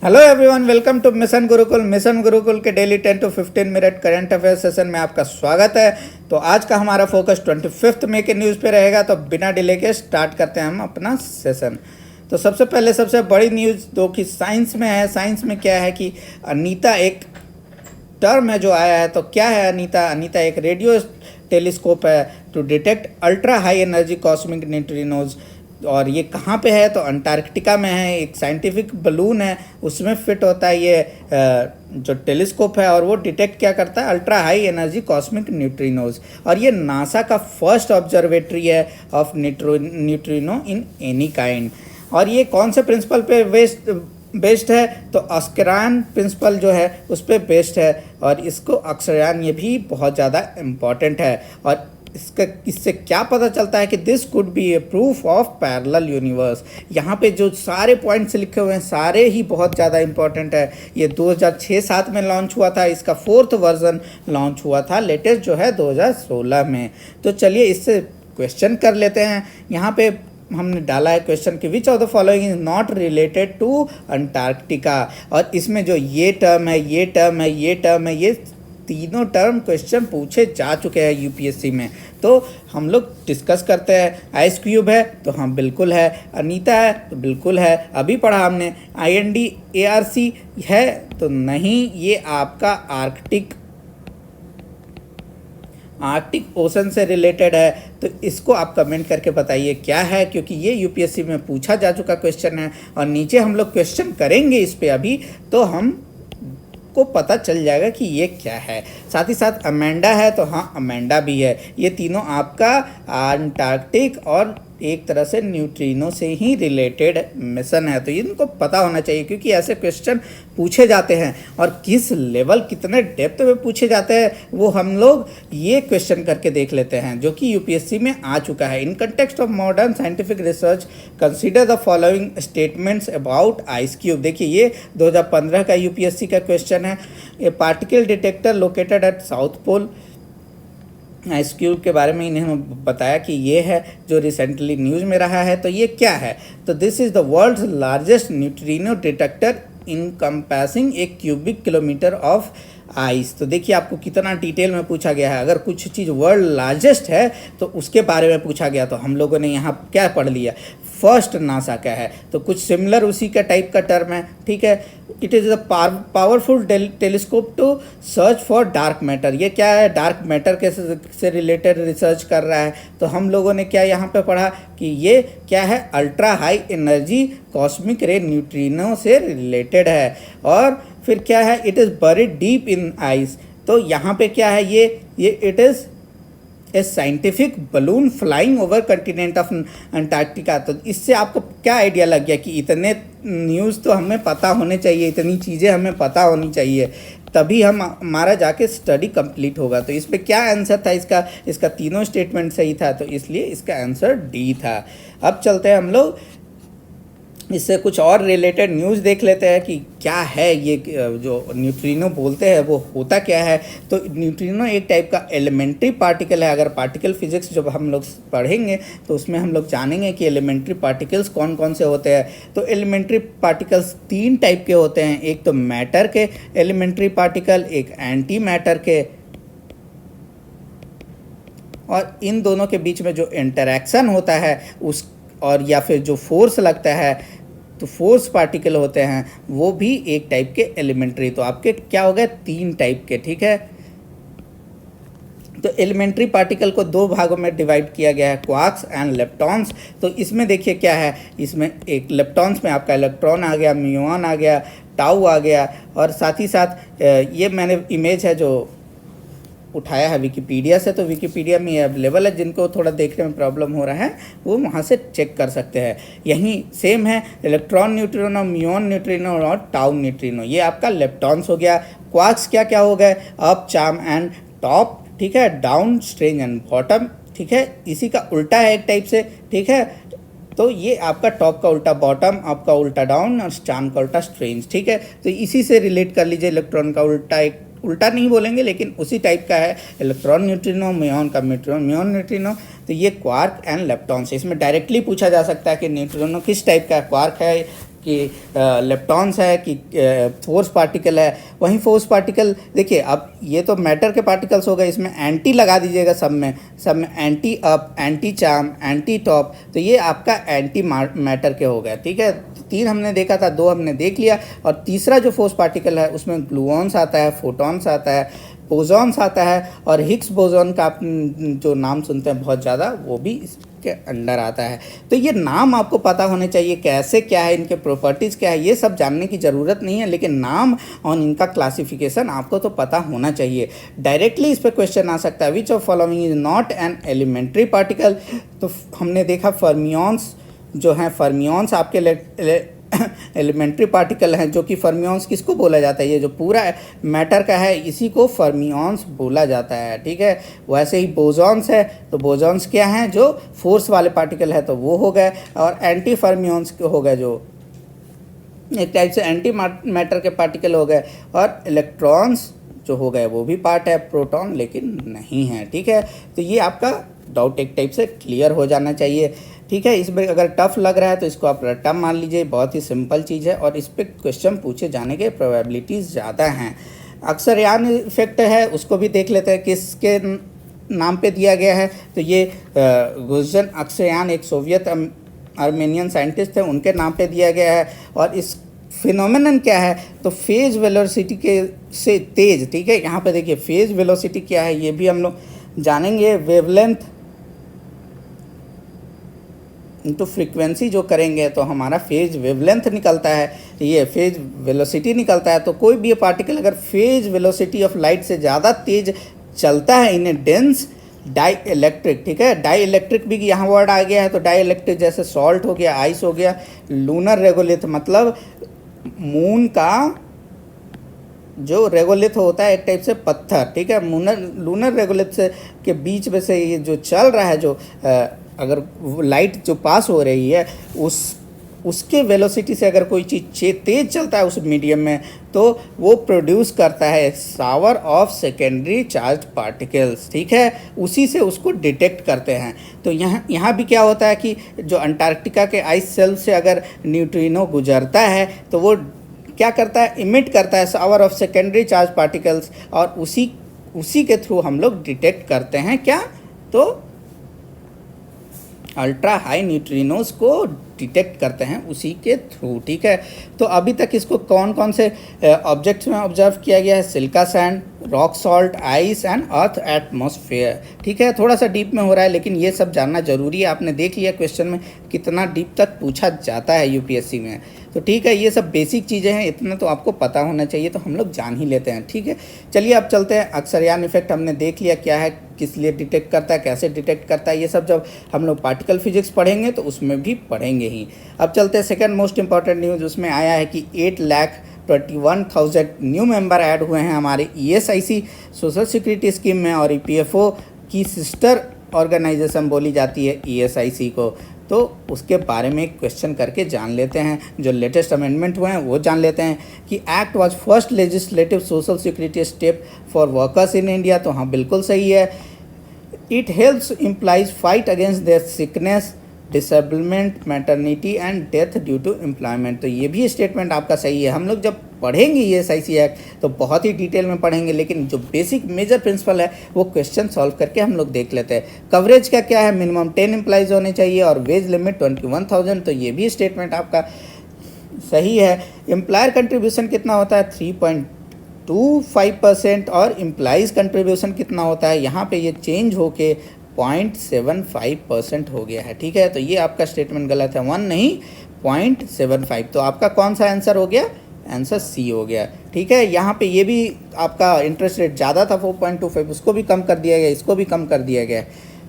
Hello everyone, welcome to mission Gurukul. Mission Gurukul के daily 10 to 15 minute current affair session में आपका स्वागत है। तो आज का हमारा फोकस 25 मई के न्यूज़ पे रहेगा। तो बिना डिले के स्टार्ट करते हैं हम अपना सेशन। तो सबसे पहले सबसे बड़ी न्यूज़ दो कि साइंस में है। साइंस में क्या है कि अनीता एक टर्म है जो आया है। तो क्या है अनीता एक रेडियो टेलीस्कोप है to detect ultra high energy cosmic neutrinos. और ये कहाँ पे है? तो अंटार्कटिका में है। एक साइंटिफिक बलून है, उसमें फिट होता है ये जो टेलीस्कोप है, और वो डिटेक्ट क्या करता है? Ultra high energy cosmic neutrinos. और ये नासा का फर्स्ट ऑब्जर्वेटरी है of neutrino in any kind. और ये कौन से प्रिंसिपल पे बेस्ड है? तो अक्सरान प्रिंसिपल जो है उस पर बेस्ड है। और इसको अक्सरान ये भी बहुत ज़्यादा इम्पॉर्टेंट है। और इससे क्या पता चलता है कि this could be A proof of parallel universe. यहाँ पे जो सारे पॉइंट्स लिखे हुए हैं सारे ही बहुत ज़्यादा इंपॉर्टेंट है। ये 2006-07 में लॉन्च हुआ था। इसका 4th वर्जन लॉन्च हुआ था, लेटेस्ट जो है 2016 में। तो चलिए इससे क्वेश्चन कर लेते हैं। यहाँ पे हमने डाला है क्वेश्चन कि which of the following is not related to Antarctica. और इसमें जो ये टर्म है, ये टर्म है, ये टर्म है, ये तीनों टर्म क्वेश्चन पूछे जा चुके हैं यूपीएससी में। तो हम लोग डिस्कस करते हैं। आइस क्यूब है तो हाँ बिल्कुल है। अनीता है तो बिल्कुल है, अभी पढ़ा हमने। INDARC है तो नहीं, ये आपका आर्कटिक ओशन से रिलेटेड है। तो इसको आप कमेंट करके बताइए क्या है, क्योंकि ये यूपीएससी में पूछा जा चुका क्वेश्चन है। और नीचे हम लोग क्वेश्चन करेंगे इस पे अभी, तो हम को पता चल जाएगा कि ये क्या है। साथ ही साथ अमेंडा है तो हाँ अमेंडा भी है। ये तीनों आपका अंटार्कटिक और एक तरह से न्यूट्रिनो से ही रिलेटेड मिशन है। तो इनको पता होना चाहिए, क्योंकि ऐसे क्वेश्चन पूछे जाते हैं और किस लेवल कितने डेप्थ में पूछे जाते हैं वो हम लोग ये क्वेश्चन करके देख लेते हैं, जो कि यूपीएससी में आ चुका है। In context of modern scientific research consider the following statements about ice cube. देखिए ये 2015 का यूपीएससी का क्वेश्चन है। A particle detector located at south pole. Ice cube के बारे में इन्होंने बताया कि ये है जो रिसेंटली न्यूज़ में रहा है। तो ये क्या है? तो this is the world's largest neutrino detector encompassing a cubic kilometre of ice. तो देखिए आपको कितना डिटेल में पूछा गया है। अगर कुछ चीज़ वर्ल्ड लार्जेस्ट है तो उसके बारे में पूछा गया, तो हम लोगों ने यहाँ क्या पढ़ लिया? फर्स्ट नासा का है, तो कुछ सिमिलर उसी का टाइप का टर्म है। ठीक है, it is a powerful telescope to search for dark matter. ये क्या है? डार्क मैटर के से रिलेटेड रिसर्च कर रहा है। तो हम लोगों ने क्या यहाँ पे पढ़ा कि ये क्या है? अल्ट्रा हाई एनर्जी कॉस्मिक रे न्यूट्रिनो से रिलेटेड है। और फिर क्या है? It is buried deep in ice. तो यहाँ पे क्या है? ये it is a scientific balloon flying over continent of Antarctica. तो इससे आपको क्या आइडिया लग गया कि इतने न्यूज़ तो हमें पता होने चाहिए, इतनी चीज़ें हमें पता होनी चाहिए, तभी हमारा जाके स्टडी कंप्लीट होगा। तो इस पर क्या आंसर था इसका तीनों स्टेटमेंट सही था, तो इसलिए इसका आंसर डी था। अब चलते हैं हम लोग इससे कुछ और रिलेटेड न्यूज़ देख लेते हैं कि क्या है ये जो न्यूट्रिनो बोलते हैं वो होता क्या है। तो न्यूट्रिनो एक टाइप का एलिमेंट्री पार्टिकल है। अगर पार्टिकल फिजिक्स जब हम लोग पढ़ेंगे तो उसमें हम लोग जानेंगे कि एलिमेंट्री पार्टिकल्स कौन कौन से होते हैं। तो एलिमेंट्री पार्टिकल्स 3 टाइप के होते हैं। एक तो मैटर के एलिमेंट्री पार्टिकल, एक एंटी मैटर के। और इन दोनों के बीच में जो इंटरेक्शन होता है उस और या फिर जो फोर्स लगता है, तो फोर्स पार्टिकल होते हैं, वो भी एक टाइप के एलिमेंट्री। तो आपके क्या हो गए? 3 टाइप के। ठीक है, तो एलिमेंट्री पार्टिकल को 2 भागों में डिवाइड किया गया है, क्वार्क्स एंड लेप्टॉन्स। तो इसमें देखिए क्या है, इसमें एक लेप्टॉन्स में आपका इलेक्ट्रॉन आ गया, म्यूऑन आ गया, टाउ आ गया। और साथ ही साथ ये मैंने इमेज है जो उठाया है विकिपीडिया से, तो विकिपीडिया में अवेलेबल है। जिनको थोड़ा देखने में प्रॉब्लम हो रहा है वो वहाँ से चेक कर सकते हैं। यहीं सेम है, इलेक्ट्रॉन न्यूट्रिनो, म्यूऑन न्यूट्रिनो और टाउ न्यूट्रिनो। ये आपका लेप्टॉन्स हो गया। क्वार्क्स क्या क्या हो गए? अप चार्म एंड टॉप, ठीक है, डाउन स्ट्रेंज एंड बॉटम। ठीक है, इसी का उल्टा है एक टाइप से। ठीक है, तो ये आपका टॉप का उल्टा बॉटम, अप का उल्टा डाउन और चार्म का उल्टा स्ट्रेंज। ठीक है, तो इसी से रिलेट कर लीजिए। इलेक्ट्रॉन का उल्टा एक उल्टा नहीं बोलेंगे लेकिन उसी टाइप का है। इलेक्ट्रॉन न्यूट्रिनो, म्यूऑन का म्यूऑन न्यूट्रिनो। तो ये क्वार्क एंड लेप्टॉन से इसमें डायरेक्टली पूछा जा सकता है कि न्यूट्रिनो किस टाइप का है, क्वार्क है कि लेप्टॉन्स है कि फोर्स पार्टिकल है। वहीं फोर्स पार्टिकल देखिए, अब ये तो मैटर के पार्टिकल्स हो गए, इसमें एंटी लगा दीजिएगा सब में anti up, anti charm, anti top, तो ये आपका एंटी मैटर के हो गया। ठीक है, 3 हमने देखा था, 2 हमने देख लिया। और तीसरा जो फोर्स पार्टिकल है उसमें ग्लूऑन्स आता है, फोटॉन्स आता है, बोसॉन्स आता है, और हिग्स बोसॉन का आप जो नाम सुनते हैं बहुत ज़्यादा, वो भी इसके अंडर आता है। तो ये नाम आपको पता होने चाहिए, कैसे क्या है, इनके प्रॉपर्टीज़ क्या है, ये सब जानने की ज़रूरत नहीं है, लेकिन नाम और इनका क्लासिफिकेशन आपको तो पता होना चाहिए। डायरेक्टली इस पर क्वेश्चन आ सकता है, which of following is not an elementary particle. तो हमने देखा फर्मियंस जो हैं, फर्मियंस आपके एलिमेंट्री पार्टिकल हैं, जो कि फर्मियंस किसको बोला जाता है, ये जो पूरा मैटर का है इसी को फर्मियंस बोला जाता है। ठीक है, वैसे ही बोसॉन्स है, तो बोसॉन्स क्या हैं, जो फोर्स वाले पार्टिकल है, तो वो हो गए। और एंटी फर्मियंस हो गए, जो एक टाइप से एंटी मैटर के पार्टिकल हो गए। और इलेक्ट्रॉन्स जो हो गए वो भी पार्ट है, प्रोटॉन लेकिन नहीं है। ठीक है, तो ये आपका डाउट एक टाइप से क्लियर हो जाना चाहिए। ठीक है, इसमें अगर टफ लग रहा है तो इसको आप रट्टा मान लीजिए, बहुत ही सिंपल चीज़ है और इस पर क्वेश्चन पूछे जाने के प्रोबेबिलिटीज़ ज़्यादा हैं। अक्सरयान इफेक्ट है, उसको भी देख लेते हैं किसके नाम पे दिया गया है। तो ये गुज़न अक्सरयान एक सोवियत आर्मेनियन साइंटिस्ट थे, उनके नाम पे दिया गया है। और इस फिनोमेनन क्या है, तो फेज वेलोसिटी के से तेज। ठीक है, यहाँ पे देखिए फेज वेलोसिटी क्या है ये भी हम लोग जानेंगे। वेवलेंथ तो फ्रीक्वेंसी जो करेंगे तो हमारा फेज वेवलेंथ निकलता है, ये फेज वेलोसिटी निकलता है। तो कोई भी पार्टिकल अगर फेज वेलोसिटी ऑफ लाइट से ज़्यादा तेज चलता है इन ए डेंस डाई इलेक्ट्रिक, ठीक है, डाई इलेक्ट्रिक भी यहाँ वर्ड आ गया है। तो डाई इलेक्ट्रिक जैसे सॉल्ट हो गया, आइस हो गया, लूनर रेगोलिथ मतलब मून का जो रेगोलिथ होता है एक टाइप से पत्थर। ठीक है, लूनर रेगोलिथ से के बीच में से ये जो चल रहा है, जो अगर लाइट जो पास हो रही है उसके वेलोसिटी से अगर कोई चीज़ तेज चलता है उस मीडियम में, तो वो प्रोड्यूस करता है shower of secondary charge particles. ठीक है, उसी से उसको डिटेक्ट करते हैं। तो यहाँ भी क्या होता है कि जो अंटार्कटिका के आइस शेल्फ से अगर न्यूट्रिनो गुजरता है तो वो क्या करता है, इमिट करता है shower of secondary charge particles, और उसी के थ्रू हम लोग डिटेक्ट करते हैं क्या, तो अल्ट्रा हाई न्यूट्रिनोज को डिटेक्ट करते हैं उसी के थ्रू। ठीक है, तो अभी तक इसको कौन कौन से ऑब्जेक्ट्स में ऑब्जर्व किया गया है, silica sand, rock salt, ice and earth atmosphere. ठीक है, थोड़ा सा डीप में हो रहा है लेकिन ये सब जानना जरूरी है। आपने देख लिया क्वेश्चन में कितना डीप तक पूछा जाता है यूपीएससी में। तो ठीक है, ये सब बेसिक चीज़ें हैं, इतना तो आपको पता होना चाहिए, तो हम लोग जान ही लेते हैं। ठीक है, चलिए अब चलते हैं। अक्सरयान इफेक्ट हमने देख लिया क्या है, किस लिए डिटेक्ट करता है, कैसे डिटेक्ट करता है, ये सब जब हम लोग पार्टिकल फिजिक्स पढ़ेंगे तो उसमें भी पढ़ेंगे ही। अब चलते हैं सेकंड मोस्ट इंपॉर्टेंट न्यूज़, उसमें आया है कि 8,21,000 न्यू मेंबर ऐड हुए हैं हमारे ईएसआईसी सोशल सिक्योरिटी स्कीम में, और ईपीएफओ की सिस्टर ऑर्गेनाइजेशन बोली जाती है ईएसआईसी को। तो उसके बारे में क्वेश्चन करके जान लेते हैं, जो लेटेस्ट अमेंडमेंट हुए हैं वो जान लेते हैं कि act was first legislative social security step for workers in India. तो हाँ, बिल्कुल सही है। It helps employees fight against their sickness, disablement, maternity and death due to employment. तो ये भी स्टेटमेंट आपका सही है। हम लोग जब पढ़ेंगे ईएसआईसी एक्ट तो बहुत ही डिटेल में पढ़ेंगे, लेकिन जो बेसिक मेजर प्रिंसिपल है वो क्वेश्चन सॉल्व करके हम लोग देख लेते हैं। कवरेज का क्या है, मिनिमम 10 एम्प्लॉइज होने चाहिए और वेज लिमिट 21,000। तो ये भी स्टेटमेंट आपका सही है। एम्प्लॉयर कंट्रीब्यूशन कितना होता है, 3.25% और एम्प्लॉइज कंट्रीब्यूशन कितना होता है, यहाँ पे ये चेंज होके 0.75% हो गया है। ठीक है, तो ये आपका स्टेटमेंट गलत है, 1 नहीं 0.75। तो आपका कौन सा आंसर हो गया, आंसर सी हो गया। ठीक है, यहाँ पे ये भी आपका इंटरेस्ट रेट ज़्यादा था 4.25, उसको भी कम कर दिया गया, इसको भी कम कर दिया गया।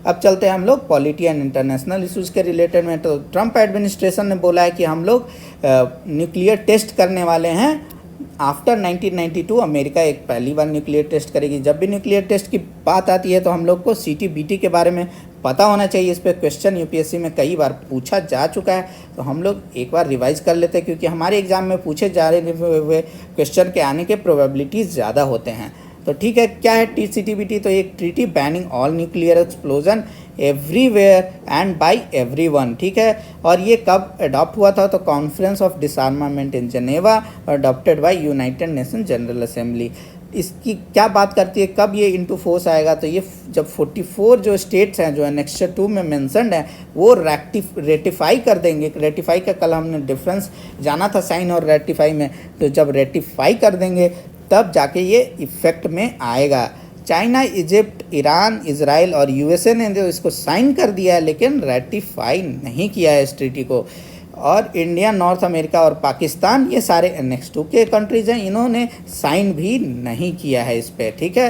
अब चलते हैं हम लोग पॉलिटी एंड इंटरनेशनल इशूज़ के रिलेटेड में। तो ट्रंप एडमिनिस्ट्रेशन ने बोला है कि हम लोग न्यूक्लियर टेस्ट करने वाले हैं आफ्टर 1992। अमेरिका एक पहली बार न्यूक्लियर टेस्ट करेगी। जब भी न्यूक्लियर टेस्ट की बात आती है तो हम लोग को CTBT के बारे में पता होना चाहिए। इस पर क्वेश्चन यूपीएससी में कई बार पूछा जा चुका है, तो हम लोग एक बार रिवाइज कर लेते हैं, क्योंकि हमारे एग्जाम में पूछे जा रहे हुए क्वेश्चन के आने के प्रोबेबिलिटीज़ ज़्यादा होते हैं। तो ठीक है, क्या है TCTBT? तो एक treaty banning all nuclear explosion everywhere and by everyone, ठीक है। और ये कब अडॉप्ट हुआ था? तो conference of disarmament in Geneva, adopted by United Nation General Assembly. इसकी क्या बात करती है, कब ये इनटू फोर्स आएगा? तो ये जब 44 जो स्टेट्स हैं जो एनेक्सर 2 में मेंशन्ड हैं वो रेटिफाई कर देंगे। रेटिफाई का कल हमने डिफरेंस जाना था साइन और रेटिफाई में, तो जब रेटिफाई कर देंगे तब जाके ये इफ़ेक्ट में आएगा। चाइना, इजिप्ट, ईरान, इजराइल और यूएसए ने जो इसको साइन कर दिया है लेकिन रेटिफाई नहीं किया है इस ट्रीटी को। और इंडिया, नॉर्थ अमेरिका और पाकिस्तान ये सारे एनेक्स 2 के कंट्रीज़ हैं, इन्होंने साइन भी नहीं किया है इस पर, ठीक है।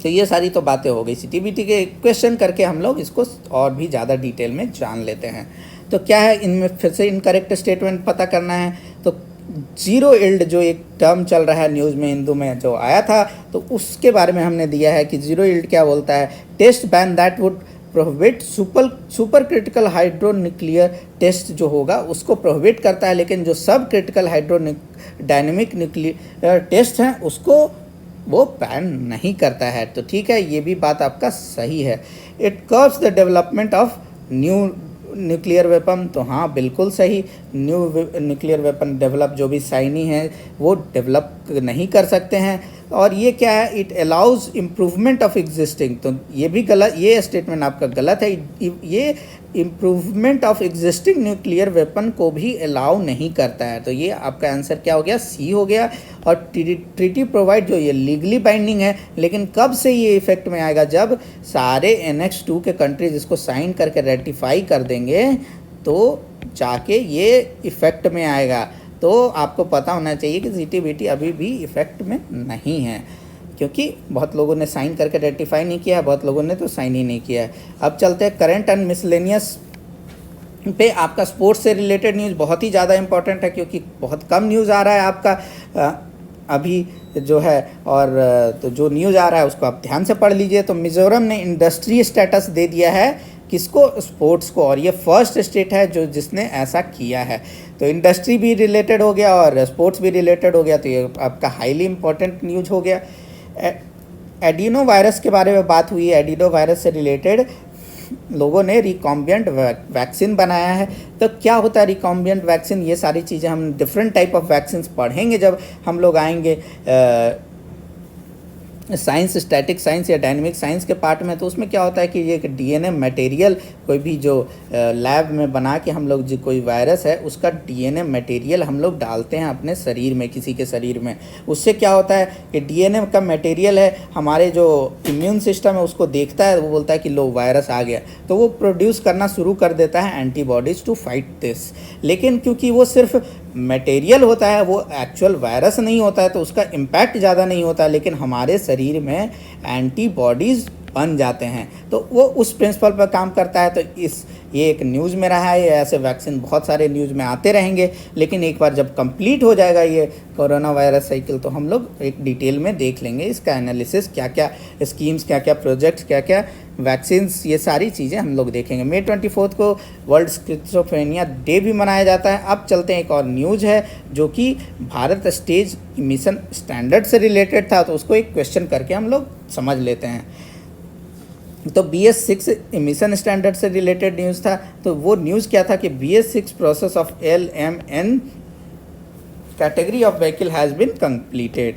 तो ये सारी तो बातें हो गई CTBT के क्वेश्चन करके हम लोग इसको और भी ज़्यादा डिटेल में जान लेते हैं। तो क्या है इनमें, फिर से इनकरेक्ट स्टेटमेंट पता करना है। तो जीरो इल्ड जो एक टर्म चल रहा है न्यूज़ में, हिंदू में जो आया था, तो उसके बारे में हमने दिया है कि जीरो इल्ड क्या बोलता है? Test ban that would prohibit super critical hydro nuclear test जो होगा उसको प्रोहिबिट करता है, लेकिन जो sub critical hydro dynamic nuclear test हैं उसको वो बैन नहीं करता है। तो ठीक है, ये भी बात आपका सही है। It curbs the development of new nuclear weapon, तो हाँ बिल्कुल सही। न्यू न्यूक्लियर वेपन डेवलप जो भी साइनी है वो डेवलप नहीं कर सकते हैं। और ये क्या है? It allows improvement of existing, तो ये भी गलत, ये स्टेटमेंट आपका गलत है। ये improvement of existing nuclear weapon को भी अलाउ नहीं करता है। तो ये आपका आंसर क्या हो गया? सी हो गया। और ट्रीटी प्रोवाइड जो ये लीगली बाइंडिंग है, लेकिन कब से ये इफेक्ट में आएगा? जब सारे एनेक्स 2 के कंट्रीज इसको साइन करके रेटिफाई कर देंगे तो जाके ये इफेक्ट में आएगा। तो आपको पता होना चाहिए कि CTBT अभी भी इफेक्ट में नहीं है, क्योंकि बहुत लोगों ने साइन करके रेटिफाई नहीं किया है, बहुत लोगों ने तो साइन ही नहीं किया है। अब चलते हैं करंट एंड मिसलेनियस पे। आपका स्पोर्ट्स से रिलेटेड न्यूज़ बहुत ही ज़्यादा इंपॉर्टेंट है, क्योंकि बहुत कम न्यूज़ आ रहा है आपका अभी जो है। और तो जो न्यूज़ आ रहा है उसको आप ध्यान से पढ़ लीजिए। तो मिज़ोरम ने इंडस्ट्री स्टेटस दे दिया है किसको? स्पोर्ट्स को, और ये फर्स्ट स्टेट है जो जिसने ऐसा किया है। तो इंडस्ट्री भी रिलेटेड हो गया और स्पोर्ट्स भी रिलेटेड हो गया, तो ये आपका हाईली इंपॉर्टेंट न्यूज़ हो गया। एडिनो वायरस के बारे में बात हुई है। एडिनो वायरस से रिलेटेड लोगों ने रिकॉम्बिएंट वैक्सीन बनाया है। तो क्या होता है रिकॉम्बिएंट वैक्सीन? ये सारी चीज़ें हम डिफरेंट टाइप ऑफ वैक्सीन पढ़ेंगे जब हम लोग आएंगे साइंस, स्टैटिक साइंस या डायनेमिक साइंस के पार्ट में। तो उसमें क्या होता है कि ये DNA मटेरियल कोई भी जो लैब में बना के हम लोग जो कोई वायरस है उसका DNA मटेरियल हम लोग डालते हैं अपने शरीर में, किसी के शरीर में। उससे क्या होता है कि DNA का मटेरियल है, हमारे जो इम्यून सिस्टम है उसको देखता है, वो बोलता है कि लो वायरस आ गया, तो वो प्रोड्यूस करना शुरू कर देता है एंटीबॉडीज़ टू फाइट दिस। लेकिन क्योंकि वो सिर्फ मटेरियल होता है, वो एक्चुअल वायरस नहीं होता है, तो उसका इम्पैक्ट ज़्यादा नहीं होता है, लेकिन हमारे शरीर में एंटीबॉडीज़ बन जाते हैं। तो वो उस प्रिंसिपल पर काम करता है। तो ये एक न्यूज़ में रहा है। ऐसे वैक्सीन बहुत सारे न्यूज़ में आते रहेंगे, लेकिन एक बार जब कंप्लीट हो जाएगा ये कोरोना वायरस साइकिल तो हम लोग एक डिटेल में देख लेंगे इसका एनालिसिस, क्या क्या स्कीम्स, क्या क्या प्रोजेक्ट्स, क्या क्या वैक्सीन्स, ये सारी चीज़ें हम लोग देखेंगे। May 24 को वर्ल्ड स्किज़ोफ्रेनिया डे भी मनाया जाता है। अब चलते हैं, एक और न्यूज़ है जो कि भारत स्टेज मिशन स्टैंडर्ड से रिलेटेड था, तो उसको एक क्वेश्चन करके हम लोग समझ लेते हैं। तो BS6 एमिशन स्टैंडर्ड से रिलेटेड न्यूज़ था। तो वो न्यूज़ क्या था कि BS6 process of LMN category of vehicle has been completed.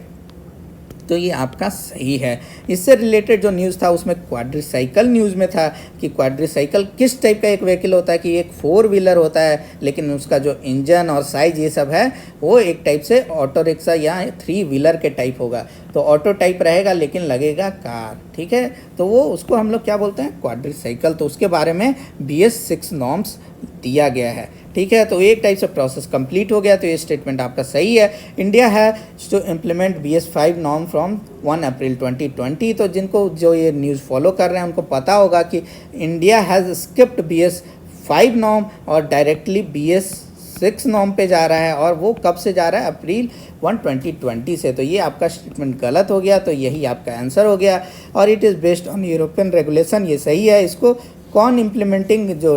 तो ये आपका सही है। इससे रिलेटेड जो न्यूज़ था उसमें क्वाड्रीसाइकिल न्यूज़ में था कि क्वाड्रीसाइकिल किस टाइप का एक व्हीकल होता है कि एक 4 व्हीलर होता है, लेकिन उसका जो इंजन और साइज ये सब है वो एक टाइप से ऑटो रिक्शा या 3 व्हीलर के टाइप होगा। तो ऑटो टाइप रहेगा लेकिन लगेगा कार, ठीक है। तो वो उसको हम लोग क्या बोलते हैं? क्वाड्रीसाइकिल। तो उसके बारे में BS6 नॉर्म्स दिया गया है, ठीक है। तो एक टाइप से प्रोसेस कंप्लीट हो गया, तो ये स्टेटमेंट आपका सही है। इंडिया है to implement BS5 norm from 1 April 2020। तो जिनको जो ये न्यूज़ फॉलो कर रहे हैं उनको पता होगा कि India has skipped BS5 norm और डायरेक्टली BS6 नॉर्म पे जा रहा है, और वो कब से जा रहा है? अप्रैल 1, 2020 से। तो ये आपका स्टेटमेंट गलत हो गया, तो यही आपका आंसर हो गया। और it is based on European regulation, ये सही है। इसको कौन इम्प्लीमेंटिंग जो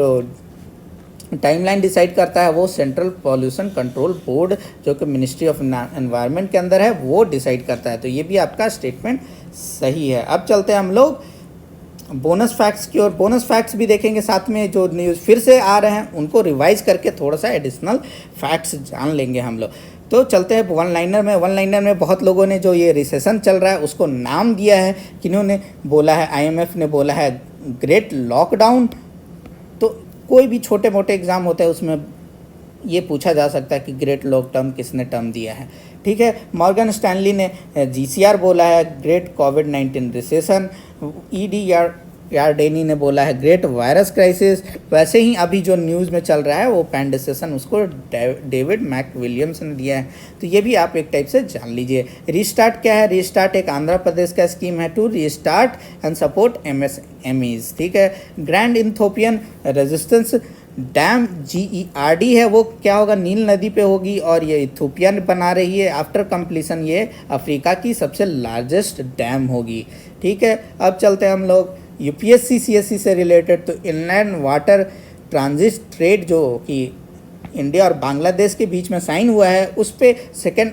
टाइमलाइन डिसाइड करता है वो सेंट्रल पॉल्यूशन कंट्रोल बोर्ड, जो कि मिनिस्ट्री ऑफ एनवायरनमेंट के अंदर है, वो डिसाइड करता है। तो ये भी आपका स्टेटमेंट सही है। अब चलते हैं हम लोग बोनस फैक्ट्स की और बोनस फैक्ट्स भी देखेंगे, साथ में जो न्यूज़ फिर से आ रहे हैं उनको रिवाइज करके थोड़ा सा एडिशनल फैक्ट्स जान लेंगे हम लोग। तो चलते हैं वन लाइनर में। वन लाइनर में बहुत लोगों ने जो ये रिसेशन चल रहा है उसको नाम दिया है, किन्होंने बोला है, आईएमएफ ने बोला है ग्रेट लॉकडाउन। तो कोई भी छोटे मोटे एग्ज़ाम होते हैं उसमें ये पूछा जा सकता है कि ग्रेट लॉकडाउन किसने टर्म दिया है, ठीक है। मॉर्गन स्टैनली ने जीसीआर बोला है ग्रेट कोविड-19 रिसेशन। ईडी यार्डेनी ने बोला है ग्रेट वायरस क्राइसिस। वैसे ही अभी जो न्यूज़ में चल रहा है वो पैंडेसेशन, उसको डेविड मैक विलियम्स ने दिया है। तो ये भी आप एक टाइप से जान लीजिए। रीस्टार्ट क्या है? रीस्टार्ट एक आंध्र प्रदेश का स्कीम है to restart and support MSMEs, ठीक है। Grand Ethiopian resistance dam GERD है, वो क्या होगा? नील नदी पे होगी और ये इथोपिया बना रही है। आफ्टर कंप्लीशन ये अफ्रीका की सबसे लार्जेस्ट डैम होगी, ठीक है। अब चलते हैं हम लोग यूपीएससी CSE से रिलेटेड। तो इनलैंड वाटर ट्रांजिट ट्रेड जो कि इंडिया और बांग्लादेश के बीच में साइन हुआ है, उस पर सेकेंड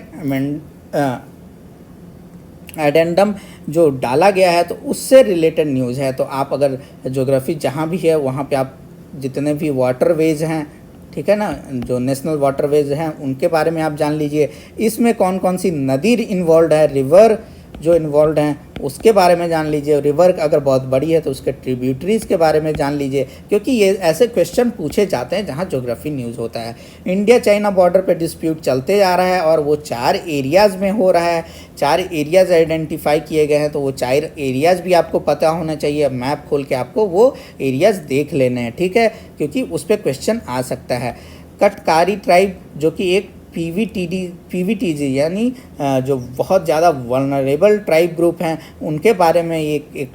एडेंडम जो डाला गया है, तो उससे रिलेटेड न्यूज़ है। तो आप अगर ज्योग्राफी जहाँ भी है वहाँ पे आप जितने भी वाटरवेज हैं, ठीक है ना, जो नेशनल वाटरवेज हैं उनके बारे में आप जान लीजिए। इसमें कौन कौन सी नदी इन्वॉल्व है, रिवर जो इन्वॉल्व हैं उसके बारे में जान लीजिए। रिवर अगर बहुत बड़ी है तो उसके ट्रिब्यूटरीज़ के बारे में जान लीजिए, क्योंकि ये ऐसे क्वेश्चन पूछे जाते हैं जहाँ ज्योग्राफी न्यूज़ होता है। इंडिया चाइना बॉर्डर पे डिस्प्यूट चलते जा रहा है और वो 4 एरियाज़ में हो रहा है। 4 एरियाज़ आइडेंटिफाई किए गए हैं, तो वो 4 एरियाज़ भी आपको पता होना चाहिए। मैप खोल के आपको वो एरियाज़ देख लेने हैं, ठीक है, क्योंकि उस पर क्वेश्चन आ सकता है। कटकारी ट्राइब जो कि एक PVTG यानी जो बहुत ज़्यादा वल्नरेबल ट्राइब ग्रुप हैं, उनके बारे में एक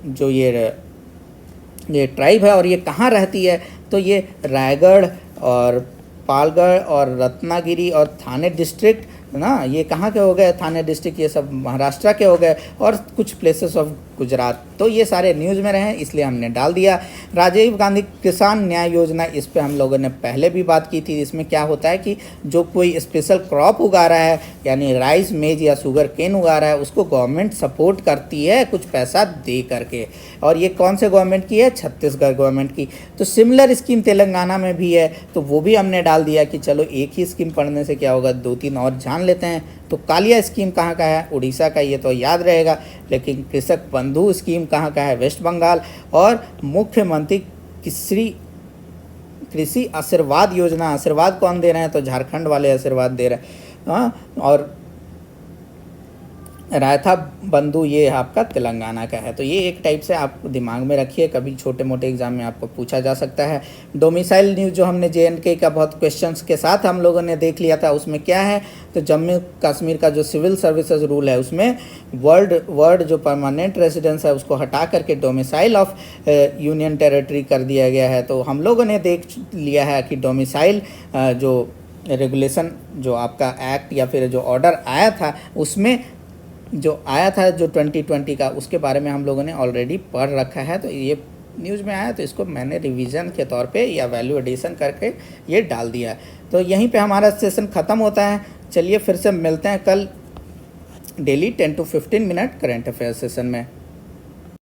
जो ये ट्राइब है और ये कहाँ रहती है, तो ये रायगढ़ और पालगढ़ और रत्नागिरी और थाने डिस्ट्रिक्ट ना, ये कहाँ के हो गए? थाने डिस्ट्रिक्ट ये सब महाराष्ट्र के हो गए, और कुछ प्लेसेस ऑफ गुजरात। तो ये सारे न्यूज़ में रहे इसलिए हमने डाल दिया। राजीव गांधी किसान न्याय योजना, इस पे हम लोगों ने पहले भी बात की थी। इसमें क्या होता है कि जो कोई स्पेशल क्रॉप उगा रहा है, यानी राइस, मेज या शुगर केन उगा रहा है, उसको गवर्नमेंट सपोर्ट करती है कुछ पैसा दे करके। और ये कौन से गवर्नमेंट की है? छत्तीसगढ़ गवर्नमेंट की। तो सिमिलर स्कीम तेलंगाना में भी है, तो वो भी हमने डाल दिया कि चलो एक ही स्कीम पढ़ने से क्या होगा, 2-3 और जान लेते हैं। तो कालिया स्कीम कहाँ का है? उड़ीसा का, ये तो याद रहेगा। लेकिन कृषक बंधु स्कीम कहाँ का है? वेस्ट बंगाल। और मुख्यमंत्री कृषि आशीर्वाद योजना, आशीर्वाद कौन दे रहे हैं? तो झारखंड वाले आशीर्वाद दे रहे हैं। हाँ, और रायता बंधु ये आपका तेलंगाना का है। तो ये एक टाइप से आप दिमाग में रखिए, कभी छोटे मोटे एग्जाम में आपको पूछा जा सकता है। डोमिसाइल न्यूज़ जो हमने JNK का बहुत क्वेश्चंस के साथ हम लोगों ने देख लिया था, उसमें क्या है? तो जम्मू कश्मीर का जो सिविल सर्विसेज रूल है उसमें वर्ड जो परमानेंट रेजिडेंस है उसको हटा करके डोमिसाइल ऑफ यूनियन टेरिटरी कर दिया गया है। तो हम लोगों ने देख लिया है कि डोमिसाइल जो रेगुलेशन जो आपका एक्ट या फिर जो ऑर्डर आया था, उसमें जो आया था जो 2020 का, उसके बारे में हम लोगों ने ऑलरेडी पढ़ रखा है। तो ये न्यूज़ में आया तो इसको मैंने रिवीजन के तौर पे या वैल्यू एडिशन करके ये डाल दिया। तो यहीं पे हमारा सेशन ख़त्म होता है। चलिए फिर से मिलते हैं कल daily 10 to 15 minute current affair session में।